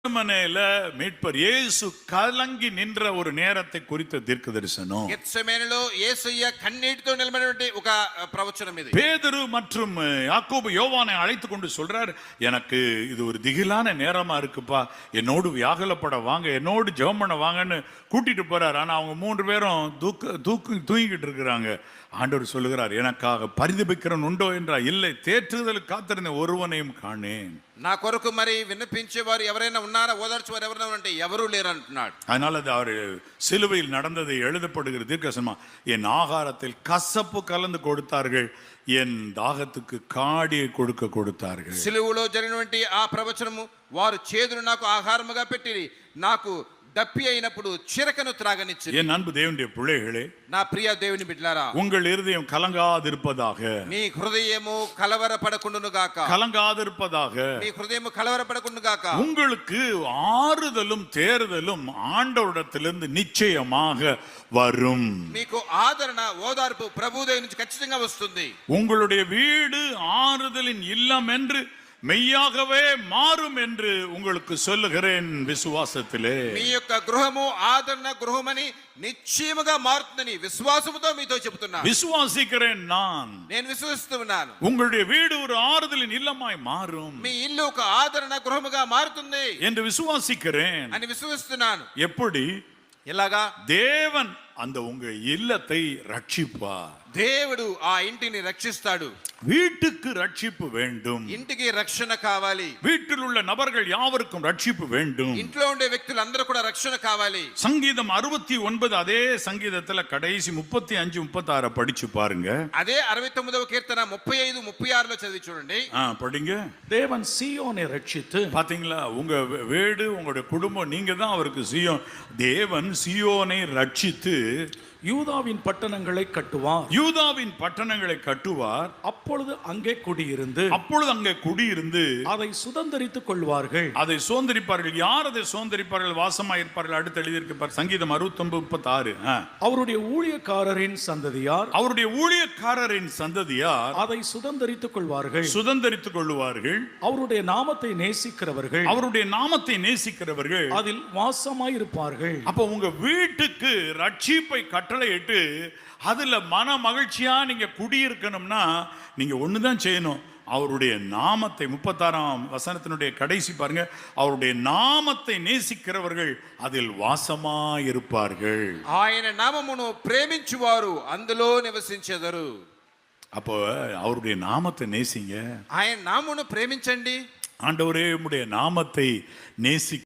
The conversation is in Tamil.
கெத்செமனேல மீட்பர் இயேசு கலங்கி நின்ற ஒரு நேரத்தை குறித்த தீர்க்க தரிசனம். గెత్సెమనేలో యేసయ్య కన్నీటితో నిలబడినటువంటి ఒక ప్రవచనం ఇది. பேதுரு மற்றும் யாக்கோபு யோவானை அழைத்துக் கொண்டு சொல்றார், எனக்கு இது ஒரு திகிலான நேரமா இருக்குப்பா, என்னோடு வியாகுலப்பட வாங்க, என்னோடு ஜெபம் பண்ண வாங்கன்னு கூட்டிட்டு போறார். ஆனா அவங்க 3 பேரும் தூங்கிக்கிட்டு இருக்கிறாங்க. ஆண்டவர் சொல்லுகிறார், எனக்காக பரிதபிக்கிறவன் உண்டோ என்றால் இல்லை, தேற்றுதலுக்கு காத்திருந்த ஒருவனையும் காணேன். నా కొరకు మరి విన్నపించేవారు ఎవరైనా ఉన్నారా, ఓదార్చేవారు ఎవరైనా అంటే ఎవరూ లేరు అంటున్నాడు. அதனால அது அவர் சிலுவையில் நடந்ததை எழுதப்படுகிற தீர்க்கதரிசனமா, என் ஆகாரத்தில் கசப்பு கலந்து கொடுத்தார்கள், என் தாகத்துக்கு காடியை கொடுத்தார்கள். సిలువలో జరిగినటువంటి ఆ ప్రవచనము, వారు చేదును నాకు ఆహారముగా పెట్టి నాకు దప్పి అయినప్పుడు చిరకను త్రాగనిచ్చి. என் அன்பு தேவனுடைய பிள்ளைகளே, నా ప్రియ దేవుని బిడ్డలారా, உங்கள் இருதயம் கலங்காதிருப்பதாக. మీ హృదయము కలవరపడకుండును గాక. கலங்காதிருப்பதாக. మీ హృదయము కలవరపడకుండును గాక. உங்களுக்கு ஆறுதலும் தேறுதலும் ஆண்டவரிடத்திலிருந்து நிச்சயமாக வரும். మీకు ఆదరణ ఓదార్పు ప్రభువు నుంచి ఖచ్చితంగా వస్తుంది. உங்களுடைய வீடு ஆறுதலின் இல்லம் என்று மெய்யாகவே மாறும் என்று உங்களுக்கு சொல்லுகிறேன் விசுவாசத்திலே. మీ యొక్క గృహము ఆదరణ గృహమని నిశ్చయముగా మారుతుందని విశ్వాసముతో మీతో చెప్తున్నాను. విశ్వాసిக்கிறேன் நான். నేను విశ్వసిస్తున్నాను. உங்களுடைய வீடு ஒரு ஆறுதலின் இல்லமாய் மாறும். మీ ఇల్లు ఒక ఆదరణ గృహముగా మారుతుంది என்று విశ్వాసిக்கிறேன். అని విశ్వసిస్తున్నాను. எப்படி? ఎలాగా? தேவன் அந்த உங்க இல்லத்தை ரட்சிப்பார். దేవుడు ఆ ఇంటిని రక్షిస్తాడు. வீட்டுக்கு ரட்சிப்பு வேண்டும். ఇంటికి రక్షణ కావాలి. வீட்டில் உள்ள நபர்கள் யாவருக்கும் ரட்சிப்பு வேண்டும். ఇంట్లో ఉండే వ్యక్తులందరూ కూడా రక్షణ కావాలి. சங்கீதம் 69 அதே சங்கீதத்துல கடைசி 35 36 படிச்சு பாருங்க. అదే 69వ కీర్తన 35 36లో చదివి చూడండి. படிங்க. தேவன் சீயோனை ரட்சித்து. பாத்தீங்களா, உங்க வீடு உங்களுடைய குடும்பம், நீங்க தான் அவருக்கு சீயோன். தேவன் சீயோனை ரட்சித்து யூதாவின் பட்டணங்களை கட்டுவார். யூதாவின் பட்டணங்களை கட்டுவார். அப்பொழுது அங்கே குடியிருந்து அதை சுதந்தரித்துக் கொள்வார்கள். அதை சுதந்தரிப்பார்கள். யார் அதை சுதந்தரிப்பார்கள்? வாசமாயிருப்பார்கள். அடுத்து எழுதியிருப்பார் சங்கீதம் 69 36. அவருடைய ஊழியக்காரரின் சந்ததியார் அதை சுதந்தரித்துக் கொள்வார்கள். அவருடைய நாமத்தை நேசிக்கிறவர்கள் அதில் வாசமாயிருப்பார்கள். அப்ப உங்க வீட்டுக்கு ரட்சிப்பை கட்டளையிட்டு அதுல மன மகிழ்ச்சியா நீங்க குடியிருக்கணும்னா நீங்க ஒண்ணுதான் செய்யணும். அவருடைய நாமத்தை 36ஆம் வசனத்தினுடைய கடைசி பாருங்க, அவருடைய நாமத்தை நேசிக்கிறவர்கள் அதில் வாசமாயிருப்பார்கள். ఆయన నామమును ప్రేమించువారు అందులో నివసించెదరు. அப்போ அவருடைய நாமத்தை நேசிங்க. ఆయన నామమును ప్రేమించండి. ஆண்டவரே உம்முடைய நாமத்தை நேசி